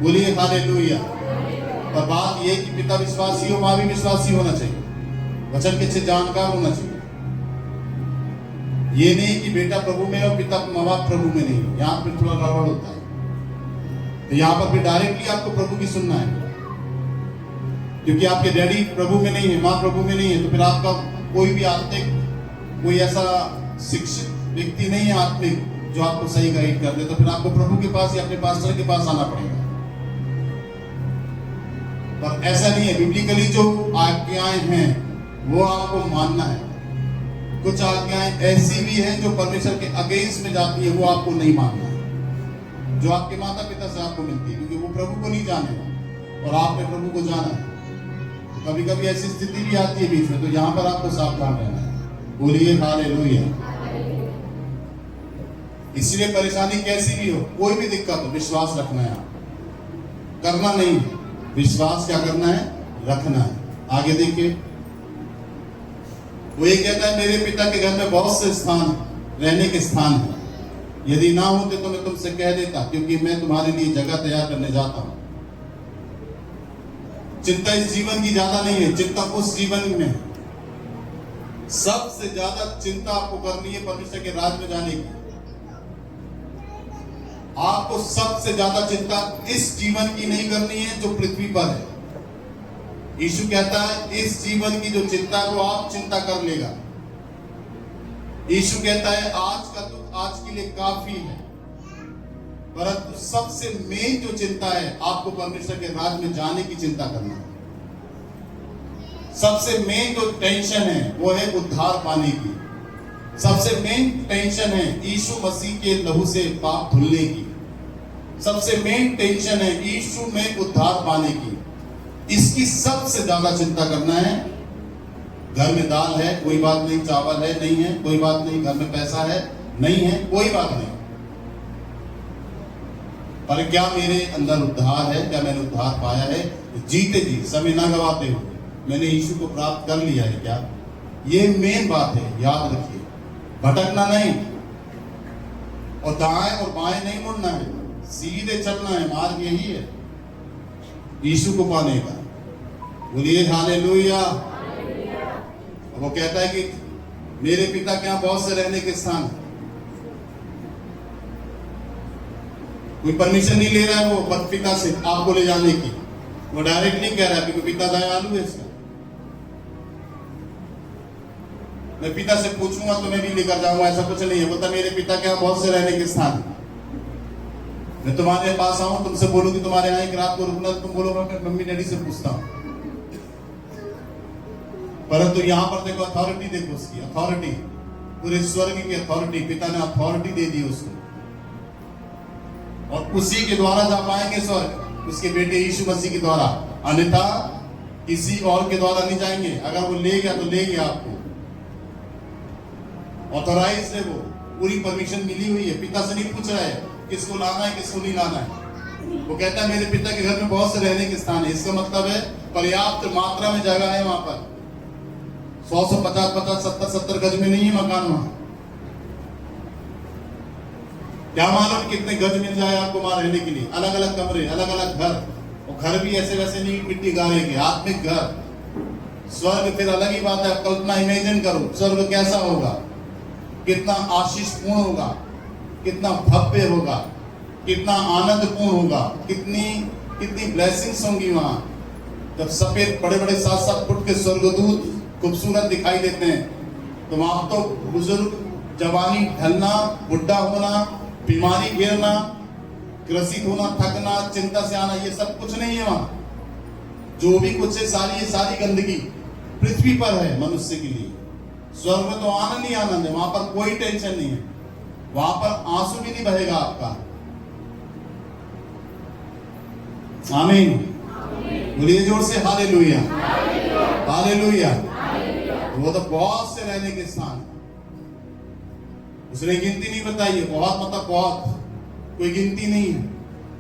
बोलिए हालेलुया। और बात यह कि पिता विश्वासी हो, माँ भी विश्वासी होना चाहिए, वचन के अच्छे जानकार होना चाहिए। ये नहीं कि बेटा प्रभु में और पिता माँ बाप प्रभु में नहीं। यहाँ पर थोड़ा गड़बड़ होता है। तो यहाँ पर भी डायरेक्टली आपको प्रभु की सुनना है, क्योंकि आपके डैडी प्रभु में नहीं है, माँ प्रभु में नहीं है, तो फिर आपका कोई भी आत्मिक, कोई ऐसा शिक्षित व्यक्ति नहीं है आत्मिक जो आपको सही गाइड कर दे, तो फिर आपको प्रभु के पास या अपने पास्टर के पास आना पड़ेगा। पर ऐसा नहीं है। बिब्लिकली जो आज्ञाएं हैं वो आपको मानना है। कुछ आज्ञाएं ऐसी भी हैं जो परमेश्वर के अगेंस्ट में जाती है, वो आपको नहीं मानना है, जो आपके माता पिता से आपको मिलती है, क्योंकि वो प्रभु को नहीं जाने और आपने प्रभु को जाना है। कभी कभी ऐसी स्थिति भी आती है बीच में, तो यहां पर आपको सावधान रहना है। बोलिए हालेलुया। इसलिए परेशानी कैसी भी हो, कोई भी दिक्कत हो, विश्वास रखना है, करना नहीं। विश्वास क्या करना है? रखना है। आगे देखिए, वो ये कहता है मेरे पिता के घर में बहुत से स्थान, रहने के स्थान है। यदि ना होते तो मैं तुमसे कह देता, क्योंकि मैं तुम्हारे लिए जगह तैयार करने जाता हूं। चिंता इस जीवन की ज्यादा नहीं है, चिंता उस जीवन में है। सबसे ज्यादा चिंता आपको करनी है परमेश्वर के राज में जाने की। आपको सबसे ज्यादा चिंता इस जीवन की नहीं करनी है जो पृथ्वी पर है। यीशु कहता है इस जीवन की जो चिंता है वो आप चिंता कर लेगा। यीशु कहता है आज का दुख आज के लिए काफी है, परंतु सबसे मेन जो चिंता है आपको परमेश्वर के राज में जाने की चिंता करना है। सबसे मेन जो टेंशन है वो है उद्धार पाने की। सबसे मेन टेंशन है यीशु मसीह के लहू से पाप धुलने की। सबसे मेन टेंशन है यीशु में उद्धार पाने की। इसकी सबसे ज्यादा चिंता करना है। घर में दाल है कोई बात नहीं, चावल है नहीं है कोई बात नहीं, घर में पैसा है नहीं है कोई बात नहीं, पर क्या मेरे अंदर उद्धार है? क्या मैंने उद्धार पाया है? जीते जी समय ना गवाते हुए मैंने यीशु को प्राप्त कर लिया है क्या? ये मेन बात है, याद रखिए। भटकना नहीं और दाएं और बाएं नहीं मुड़ना है, सीधे चलना है। मार्ग यही है यीशु को पाने का। बोलिए हालेलुया। वो कहता है कि मेरे पिता के यहाँ बहुत से रहने के स्थान है। कोई परमिशन नहीं ले रहा है वो पिता से आपको ले जाने की। वो डायरेक्ट नहीं कह रहा है कि पिता दयालु है इसका, मैं पिता से पूछूंगा तो मैं भी लेकर जाऊंगा, ऐसा कुछ नहीं है। बोलता मेरे पिता के यहाँ बहुत से रहने के स्थान है। मैं तुम्हारे पास आऊं तुमसे बोलूं कि तुम्हारे यहाँ एक रात को रुकना, तुम बोलोगे मैं मम्मी डैडी से पूछता हूं। परंतु यहां पर देखो अथॉरिटी, देखो उसकी अथॉरिटी, पूरे स्वर्ग की अथॉरिटी, पिता ने अथॉरिटी दे दी उसको, और उसी के द्वारा जा पाएंगे स्वर्ग, उसके बेटे यीशु मसीह के द्वारा। अन्यथा किसी और के द्वारा नहीं जाएंगे। अगर वो ले गया तो ले गया, आपको ऑथोराइज है, वो पूरी परमिशन मिली हुई है। पिता से नहीं पूछ रहा है किसको लाना है किसको नहीं लाना है। वो कहता है मेरे पिता के घर में बहुत से रहने के स्थान है। इसका मतलब है पर्याप्त मात्रा में जगह है वहां पर। 100 50 70 गज में नहीं है मकान वहां। क्या मालूम कितने गज मिल जाए आपको वहां रहने के लिए। अलग अलग कमरे, अलग अलग घर, और घर भी ऐसे वैसे नहीं मिट्टी गाड़े के, आत्मिक घर। स्वर्ग फिर अलग ही बात है। कल्पना इमेजिन करो स्वर्ग कैसा होगा, कितना आशीषपूर्ण होगा, कितना भव्य होगा, कितना आनंदपूर्ण होगा, कितनी ब्लेसिंग्स होंगी वहां। जब सफेद बड़े बड़े 7-7 फुट के स्वर्गदूत खूबसूरत दिखाई देते हैं, तो वहां तो बुजुर्ग, जवानी ढलना, बुढ़ा होना, बीमारी घेरना, ग्रसित होना, थकना, चिंता से आना, ये सब कुछ नहीं है वहां। जो भी कुछ है सारी गंदगी पृथ्वी पर है मनुष्य के लिए। स्वर्ग में तो आनंद ही आनंद है, वहां पर कोई टेंशन नहीं है, वहां पर आंसू भी नहीं बहेगा आपका। आमीन, बोलिए जोर से हालेलुया, हालेलुया। वो तो बहुत से रहने के स्थान, उसने गिनती नहीं बताई है। बहुत मतलब बहुत, कोई गिनती नहीं है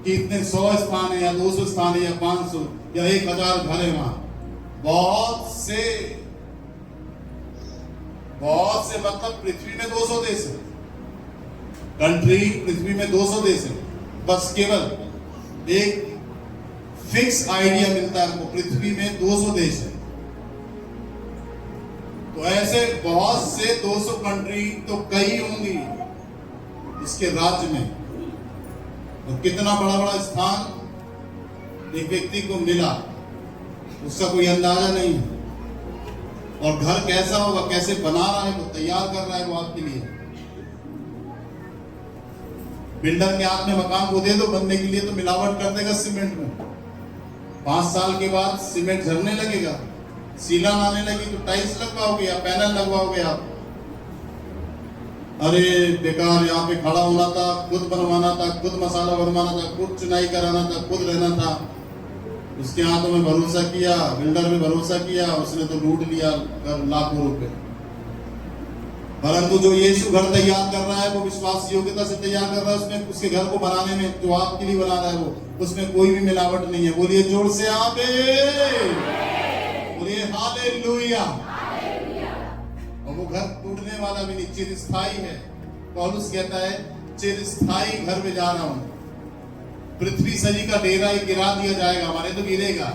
कि इतने 100 स्थान है या 200 स्थान है या 500 या 1000 घर है वहां। बहुत से मतलब पृथ्वी में 200 देश है, कंट्री पृथ्वी में 200 देश है। बस केवल एक फिक्स आइडिया मिलता है आपको, पृथ्वी में 200 देश है। तो ऐसे बहुत से 200 कंट्री तो कई होंगी इसके राज्य में। और कितना बड़ा बड़ा स्थान एक व्यक्ति को मिला उसका कोई अंदाजा नहीं है। और घर कैसा होगा, कैसे बना रहा है वो, तैयार कर रहा है वो आपके लिए। बिल्डर के हाथ में मकान को दे दो बनने के लिए तो मिलावट कर देगा सीमेंट में। 5 साल के बाद सीमेंट झरने लगेगा, सीलन आने लगी तो टाइल्स लगवाओगे या पैनल लगवाओगे आप। अरे बेकार, यहाँ पे खड़ा होना था, खुद बनवाना था, खुद मसाला बनवाना था, खुद चुनाई कराना था, खुद रहना था। उसके हाथों में भरोसा किया, बिल्डर में भरोसा किया, उसने तो लूट लिया लाखों रुपए। परंतु जो यीशु घर तैयार कर रहा है वो विश्वास योग्यता से तैयार कर रहा है। उसमें उसके घर को बनाने में जो आपके लिए बना रहा है वो, उसमें कोई भी मिलावट नहीं है। बोलिए जोर से आमीन, बोलिए हालेलुया। और वो घर टूटने वाला भी नहीं, चिरस्थायी है। पौलुस कहता है चिरस्थायी घर में जा रहा हूं। पृथ्वी सजी का डेरा गिरा दिया जाएगा, हमारे तो गिरेगा,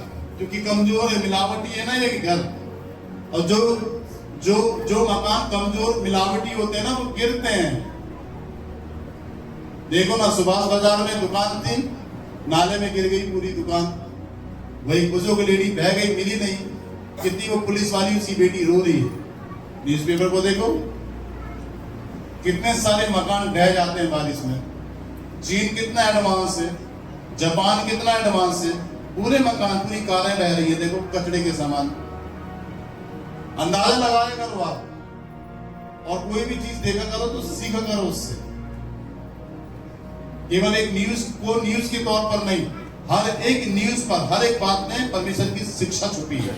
क्योंकि कमजोर है, मिलावटी है ना ये घर। और जो जो जो मकान कमजोर मिलावटी होते हैं ना वो गिरते हैं। देखो ना, सुभाष बाजार में दुकान थी, नाले में गिर गई पूरी दुकान। वही बुजुर्ग लेडी बह गई, मिली नहीं, कितनी वो पुलिस वाली उसकी बेटी रो रही है। न्यूज़पेपर को देखो, कितने सारे मकान ढह जाते हैं बारिश में। चीन कितना एडवांस है, जापान कितना एडवांस है, पूरे मकान पूरी कारें बह रही है, देखो कचड़े के सामान। अंदाजा लगाया करो आप, और कोई भी चीज देखा करो तो सीखा करो उससे। केवल एक न्यूज को न्यूज के तौर पर नहीं, हर एक न्यूज पर, हर एक बात में परमेश्वर की शिक्षा छुपी है।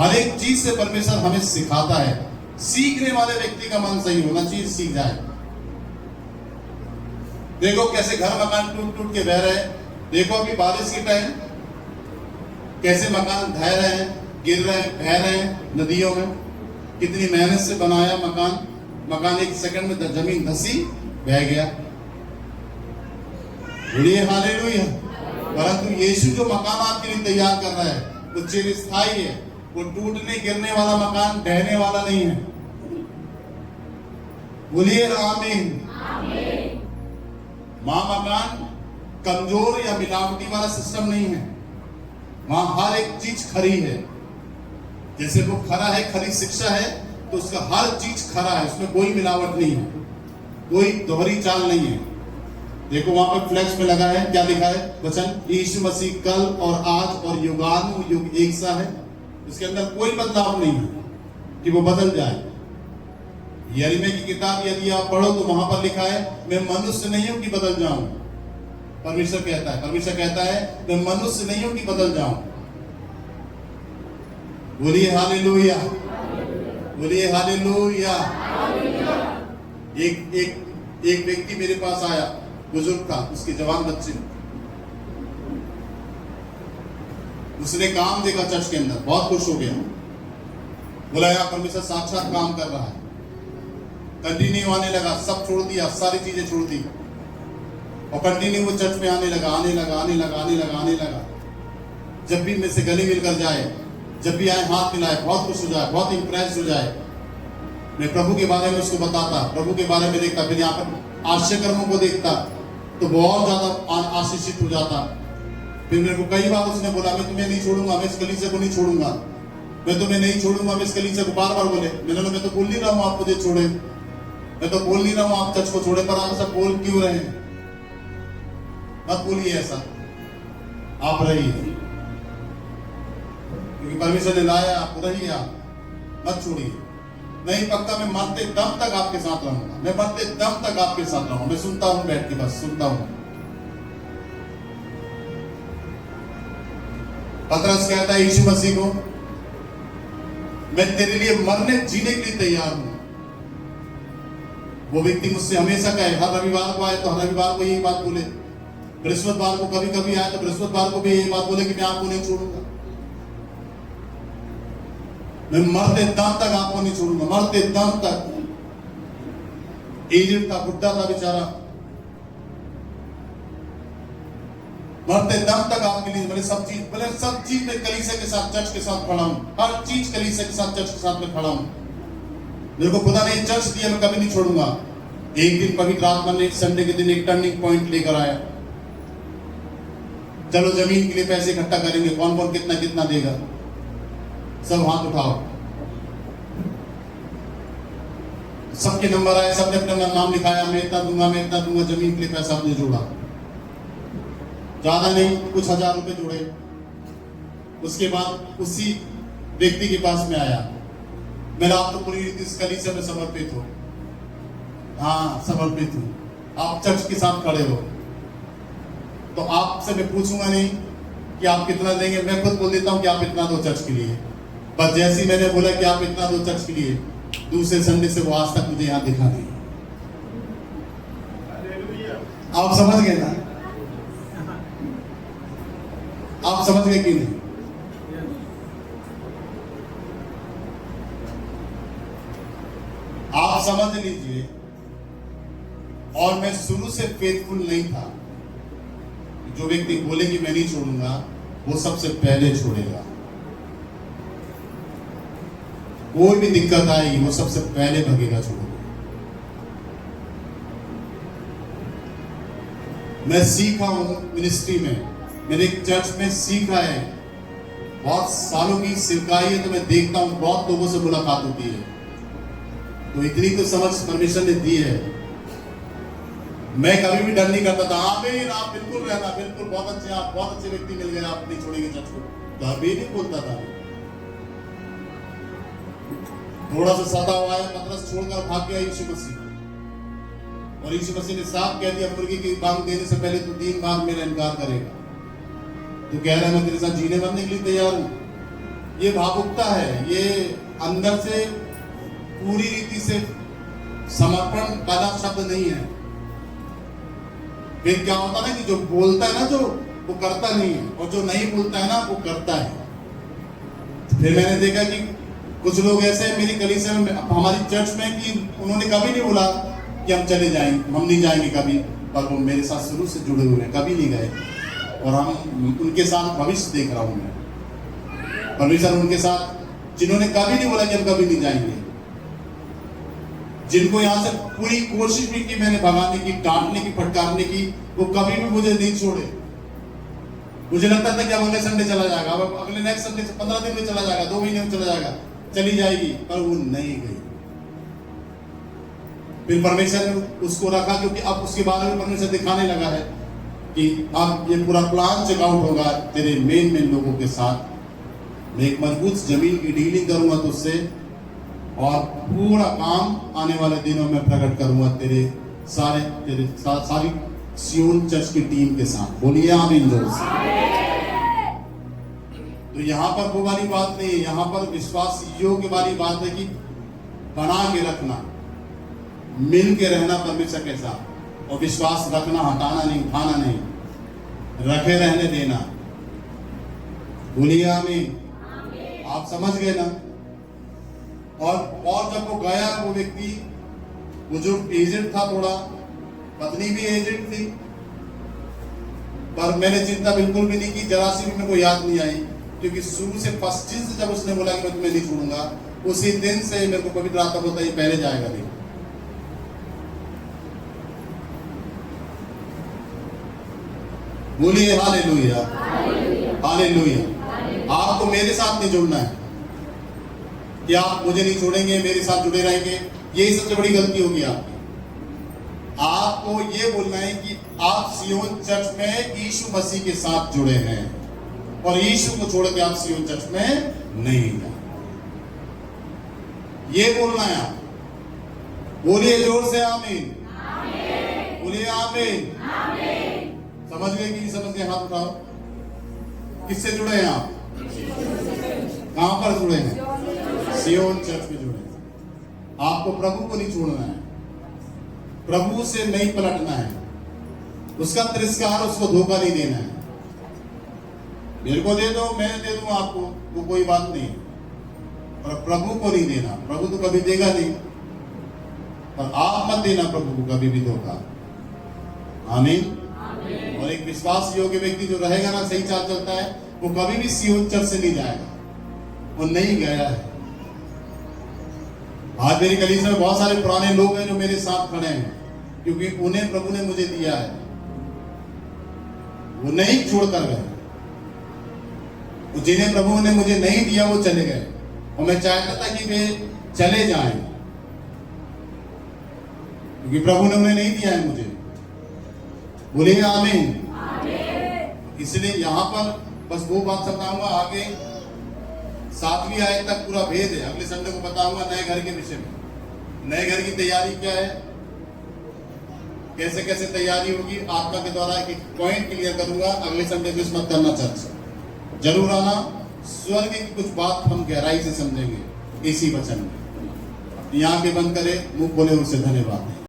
हर एक चीज से परमेश्वर हमें सिखाता है। सीखने वाले व्यक्ति का मन सही होना चाहिए, सीख जाए। देखो कैसे घर मकान टूट टूट के बह रहे हैं। देखो अभी बारिश के टाइम कैसे मकान ढह रहे हैं, गिर रहे हैं, बह रहे हैं नदियों में। कितनी मेहनत से बनाया मकान एक सेकंड में जमीन धसी, बह गया। बोलिए हालेलुया। परंतु यीशु जो मकान आपके लिए तैयार कर रहा है वो चिरस्थायी है। वो टूटने गिरने वाला मकान, ढहने वाला नहीं है। बोलिए आमीन। वहां मकान कमजोर या मिलावटी वाला सिस्टम नहीं है। वहां हर एक चीज खरी है। जैसे वो खरा है, खरी शिक्षा है, तो उसका हर चीज खरा है, उसमें कोई मिलावट नहीं है, कोई दोहरी चाल नहीं है। देखो वहां पर फ्लैक्स में लगा है, क्या लिखा है वचन, यीशु मसीह कल और आज और युगानुयुग एक सा है। इसके अंदर कोई बदलाव नहीं है कि वो बदल जाए। यिर्मयाह की किताब यदि आप पढ़ो तो वहां पर लिखा है, मैं मनुष्य नहीं हूं कि बदल जाऊं। परमेश्वर कहता है मैं मनुष्य नहीं हूं कि बदल जाऊं। बोलिए हालेलुया, बोलिए हालेलुया। एक व्यक्ति मेरे पास आया, बुजुर्ग था, उसके जवान बच्चे। उसने काम देखा चर्च के अंदर, बहुत खुश हो गया। बोला यार परमेश्वर साक्षात काम कर रहा है। कंटिन्यू आने लगा, सब छोड़ दिया, सारी चीजें छोड़ दी और कंटिन्यू वो चर्च में आने लगा। जब भी मेरे से गले मिलकर जाए, जब भी आए हाथ मिलाए, बहुत खुश हो जाए, बहुत इंप्रेस हो जाए। मैं प्रभु के बारे में उसको बताता, प्रभु के बारे में देखता, फिर यहाँ पर आश्चर्य कर्मों को देखता तो बहुत ज्यादा आशीषित हो जाता। फिर मेरे को कई बार उसने बोला, मैं तुम्हें नहीं छोड़ूंगा, मैं इस कलीसिया को नहीं छोड़ूंगा, मैं तुम्हें नहीं छोड़ूंगा, मैं इस कलीसिया को बार बार बोले। मैंने मैं तो बोल नहीं रहा हूँ आप मुझे छोड़े, मैं तो बोल नहीं रहा हूँ आप चर्च को छोड़े, पर आप सब बोल क्यों रहे हैं? मत बोलिए ऐसा, आप रहिए, क्योंकि परमेश्वर ने लाया, आप रहिए, आप मत छोड़िए। नहीं पक्का मैं मरते दम तक आपके साथ रहूंगा, मैं मरते दम तक आपके साथ रहूंगा। मैं सुनता हूं बैठ के, बस सुनता हूं। पतरस कहता है यीशु मसीह को, मैं तेरे लिए मरने जीने के लिए तैयार हूं। वो व्यक्ति मुझसे हमेशा कहे, हर रविवार को आए तो हर रविवार को यही बात बोले, बृहस्पतिवार को कभी कभी आए तो बृहस्पतिवार को भी यही बात बोले कि मैं आपको नहीं छोड़ूंगा, मैं मरते दम तक आपको नहीं छोड़ूंगा, मरते दम तक। एजेड था, बुढ़ा था बेचारा, मरते दम तक आपके लिए मैंने सब चीज में कलीसिया के साथ, चर्च के साथ खड़ा हूं। हर चीज कलीसिया के साथ, चर्च के साथ में खड़ा हूं। मेरे को खुदा ने चर्च दिया, मैं कभी नहीं छोड़ूंगा। एक दिन पवित्र आत्मा ने संडे के दिन एक टर्निंग पॉइंट लेकर आया। चलो जमीन के लिए पैसे इकट्ठा करेंगे, कौन कौन कितना कितना देगा, सब हाथ उठाओ। सबके नंबर आए, सबने अपना नाम लिखाया, मैं इतना दूंगा, मैं इतना दूंगा। जमीन के लिए पैसा आपने जोड़ा, ज्यादा नहीं, कुछ 1000 रुपए जोड़े। उसके बाद उसी व्यक्ति के पास में आया, मेरा आप तो पूरी रीति इस कलीसिया में समर्पित हो। हाँ समर्पित हूं, आप चर्च के साथ खड़े हो, तो आपसे मैं पूछूंगा नहीं कि आप कितना देंगे, मैं खुद बोल देता हूं कि आप इतना दो चर्च के लिए। पर जैसे ही मैंने बोला कि आप इतना दो चर्च के लिए, दूसरे संडे से वो आज तक मुझे यहां दिखा नहीं। आप समझ गए ना? आप समझ गए कि नहीं? आप समझ लीजिए। और मैं शुरू से फेथफुल नहीं था। जो व्यक्ति बोले कि मैं नहीं छोड़ूंगा, वो सबसे पहले छोड़ेगा। कोई भी दिक्कत आएगी वो सबसे पहले भगेगा छोड़ेगा। मैं सीखा हूं मिनिस्ट्री में, मैंने एक चर्च में सीखा है, बहुत सालों की सेवकाई है, तो मैं देखता हूं बहुत लोगों से मुलाकात होती है, तो इतनी तो समझ परमेश्वर ने दी है। मैं कभी भी डर नहीं करता था, आमीन, आप बिल्कुल रहना, बिल्कुल बहुत अच्छे, आप बहुत अच्छे व्यक्ति मिल गए, आप नहीं छोड़ेंगे चर्च को, कभी नहीं बोलता था। थोड़ा सा सता हुआ है, पतरस छोड़कर भाग गया यीशु मसीह, और यीशु मसीह ने साफ कह दिया, मुर्गी की मांग देने से पहले तू 3 बार मेरा इनकार करेगा। तो कह रहा है मैं तेरे साथ जीने मरने के लिए तैयार हूं। ये भावुकता है, ये अंदर से पूरी रीति से समर्पण वाला शब्द नहीं है। फिर क्या होता है ना कि जो बोलता है ना, जो वो करता नहीं है, और जो नहीं बोलता है ना वो करता है। फिर मैंने देखा कि कुछ लोग ऐसे हैं मेरी कलीसिया में, हमारी चर्च में, कि उन्होंने कभी नहीं बोला कि हम चले जाएंगे, हम नहीं जाएंगे कभी, पर वो मेरे साथ शुरू से जुड़े हुए हैं, कभी नहीं गए, और हम उनके साथ भविष्य देख रहा हूं मैं। परमेश्वर उनके साथ, जिन्होंने कभी नहीं बोला कि हम कभी नहीं जाएंगे, जिनको यहां से पूरी कोशिश भी की मैंने भगाने की, डांटने की, फटकारने की, वो कभी भी मुझे नहीं छोड़े। मुझे लगता था कि अब अगले संडे चला जाएगा, अब अगले नेक्स्ट संडे से 15 दिन में चला जाएगा, 2 महीने में चला जाएगा, चली जाएगी, पर वो नहीं गई। फिर परमेश्वर ने उसको रखा, क्योंकि अब उसके बारे में परमेश्वर दिखाने लगा है कि अब ये पूरा प्लान चेकआउट होगा तेरे मेन लोगों के साथ। मैं एक मजबूत जमीन की डीलिंग करूंगा तुझसे, और पूरा काम आने वाले दिनों में प्रकट करूंगा तेरे सारी सियोन चर्च की टीम के साथ। बोलिए आमीन जोर से। तो यहाँ पर वो वाली बात नहीं है, यहाँ पर विश्वास योग्य वाली बात है कि बना के रखना, मिल के रहना परमेश्वर के साथ, और विश्वास रखना, हटाना नहीं, उठाना नहीं, रखे रहने देना। बोलिए आमीन। आप समझ गए ना। और जब वो गया, वो व्यक्ति, वो जो एजेंट था, थोड़ा पत्नी भी एजेंट थी, पर मैंने चिंता बिल्कुल भी नहीं की, जरा सी भी मेरे को याद नहीं आई, क्योंकि शुरू से फर्स्ट दिन से जब उसने बोला कि मैं तुम्हें नहीं छोड़ूंगा, उसी दिन से मेरे को पवित्र आत्मा बोलता, ये पहले जाएगा नहीं। बोलिए हालेलुया, हालेलुया। आपको मेरे साथ नहीं जुड़ना है कि आप मुझे नहीं छोड़ेंगे, मेरे साथ जुड़े रहेंगे, यही सबसे बड़ी गलती होगी आपकी। आपको ये बोलना है कि आप सियोन चर्च में यीशु मसीह के साथ जुड़े हैं, और यीशु को छोड़ के आप सियोन चर्च में नहीं जाए, ये बोलना है आप। बोलिए जोर से आमीन, बोलिए आमीन। समझ गए कि नहीं समझ गए? हाथ उठाओ। किससे जुड़े हैं आप? कहां पर जुड़े हैं? सियोन चर्च में जुड़े हैं। आपको प्रभु को नहीं छोड़ना है, प्रभु से नहीं पलटना है, उसका तिरस्कार, उसको धोखा नहीं देना है। मेरे को दे दो, मैं दे दूं आपको, वो कोई बात नहीं, और प्रभु को नहीं देना। प्रभु तो कभी देगा नहीं, पर आप मत देना प्रभु को कभी भी धोखा। आमीन। और एक विश्वास योग्य व्यक्ति जो रहेगा ना, सही चाल चलता है, वो कभी भी सियोन चर्च से नहीं जाएगा, वो नहीं गया है। आज मेरी कलीसिया में बहुत सारे पुराने लोग हैं जो मेरे साथ खड़े हैं, क्योंकि उन्हें प्रभु ने मुझे दिया है, वो नहीं छोड़ कर गए। जिन्हें प्रभु ने मुझे नहीं दिया वो चले गए, और मैं चाहता था कि वे चले जाएं, क्योंकि प्रभु ने उन्हें नहीं दिया है मुझे। बोलिए आमीन। इसलिए यहाँ पर बस वो बात बताऊंगा, आगे 7वीं आयत तक पूरा भेद है, अगले संडे को बताऊंगा नए घर के विषय में। नए घर की तैयारी क्या है, कैसे कैसे तैयारी होगी, आत्मा के द्वारा एक पॉइंट क्लियर करूंगा। अगले संडे मिस मत करना, चर्च जरूर आना। स्वर्ग की कुछ बात हम गहराई से समझेंगे इसी वचन में। यहाँ पे बंद करें, मुंह खोले, उनसे धन्यवाद।